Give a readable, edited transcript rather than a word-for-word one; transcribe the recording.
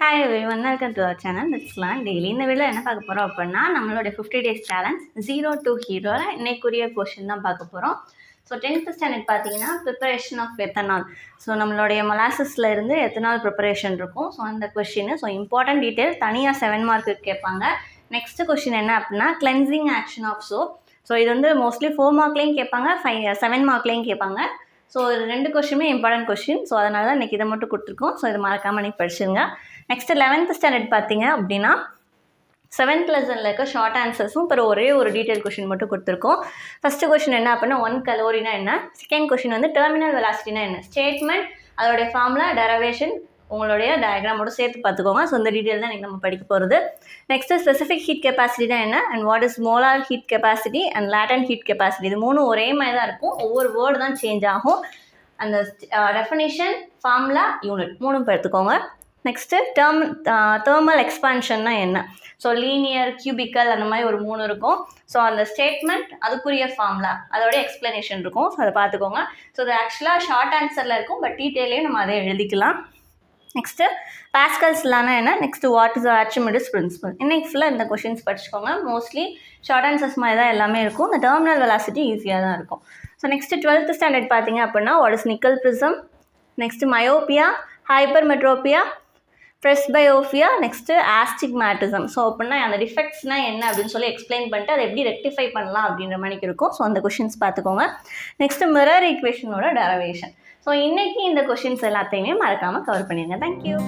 Hi everyone, welcome to our channel. லெட்ஸ்லாம் daily. இந்த வீடியோவில் என்ன பார்க்க போகிறோம் அப்படின்னா, நம்மளுடைய 50 டேஸ் சேலஞ்ச் 0 to ஹீரோ இன்னைக்குரிய கொஷின் தான் பார்க்க போகிறோம். ஸோ 10th ஸ்டாண்டர்ட் பார்த்தீங்கன்னா ப்ரிப்பரேஷன் ஆஃப் எத்தனால். ஸோ நம்மளுடைய மொலாசஸில் இருந்து எத்தனால் ப்ரிப்பரேஷன் இருக்கும். ஸோ அந்த கொஷின் இம்பார்ட்டன்ட் டீட்டெயில் தனியாக 7 மார்க்கு கேட்பாங்க. நெக்ஸ்ட் கொஷின் என்ன அப்படின்னா, cleansing action of soap. So இது வந்து மோஸ்ட்லி 4 மார்க்லேயும் கேட்பாங்க, 7 மார்க்லேயும் கேட்பாங்க. ஸோ இது 2 கொஷினுமே இம்பார்ட்டன்ட் கொஷின். ஸோ அதனால தான் இன்றைக்கி இதை மட்டும் கொடுத்துருக்கோம். ஸோ இது மறக்காமல் நீங்கள் படிச்சுங்க. நெக்ஸ்ட்டு 11th ஸ்டாண்டர்ட் பார்த்தீங்க அப்படின்னா 7th லெசனில் இருக்க ஷார்ட் ஆன்சர்ஸும் இப்போ ஒரே ஒரு டீட்டெயில் கொஷின் மட்டும் கொடுத்துருக்கோம். ஃபஸ்ட்டு கொஷின் என்ன அப்படின்னா 1 கலோரினா என்ன, செகண்ட் கொஷின் வந்து டெர்மினல் வெலாசிட்டினா என்ன, ஸ்டேட்மெண்ட், அதோடைய ஃபார்முலா, டெரிவேஷன், உங்களுடைய டயக்ராமோட சேர்த்து பார்த்துக்கோங்க. ஸோ இந்த டீட்டெயில் தான் இன்றைக்கி நம்ம படிக்க போகிறது. நெக்ஸ்ட்டு ஸ்பெசிஃபிக் ஹீட் கெப்பாசிட்டினா என்ன, and what is molar heat capacity and latent heat capacity. இது மூணும் ஒரே மாதிரி தான் இருக்கும், ஒவ்வொரு வேர்டு தான் சேஞ்ச் ஆகும். அந்த டெஃபினிஷன், ஃபார்முலா, யூனிட் மூணும் எடுத்துக்கோங்க. நெக்ஸ்ட்டு தேர்மல் எக்ஸ்பான்ஷன்னா என்ன. ஸோ லீனியர், கியூபிக்கல் அந்த மாதிரி ஒரு 3 இருக்கும். ஸோ அந்த ஸ்டேட்மெண்ட், அதுக்குரிய ஃபார்முலா, அதோடைய எக்ஸ்ப்ளனேஷன் இருக்கும். ஸோ அதை பார்த்துக்கோங்க. ஸோ அது ஆக்சுவலாக ஷார்ட் ஆன்சரில் இருக்கும், பட் டீட்டெயிலே நம்ம அதை எழுதிக்கலாம். நெக்ஸ்ட்டு பாஸ்கல்ஸ் லானா என்ன, நெக்ஸ்ட்டு வாட் இஸ் ஆர்ச்சிமிடிஸ் பிரின்சிபல். இன்னைக்கு ஃபுல்லாக இந்த கொஷின்ஸ் படிச்சுக்கோங்க. மோஸ்ட்லி ஷார்ட் ஆன்சர்ஸ் மாதிரி தான் எல்லாமே இருக்கும். இந்த டெர்மினல் வெலாசிட்டி ஈஸியாக தான் இருக்கும். ஸோ நெக்ஸ்ட்டு 12th ஸ்டாண்டர்ட் பார்த்தீங்க அப்படின்னா what is Nicol prism, next myopia, hypermetropia, presbyopia, next astigmatism. So அப்படின்னா அந்த டிஃபெக்ட்ஸ்னால் என்ன அப்படின்னு சொல்லி எக்ஸ்பிளைன் பண்ணிட்டு அதை எப்படி ரெக்டிஃபை பண்ணலாம் அப்படின்ற மாதிரி இருக்கும். ஸோ அந்த கொஷின்ஸ் பார்த்துக்கோங்க. நெக்ஸ்ட்டு மிரர் ஈக்குவேஷனோட டெரிவேஷன். ஸோ இன்றைக்கி இந்த கொஷின்ஸ் எல்லாத்தையுமே மறக்காமல் கவர் பண்ணிடுங்க. தேங்க்யூ.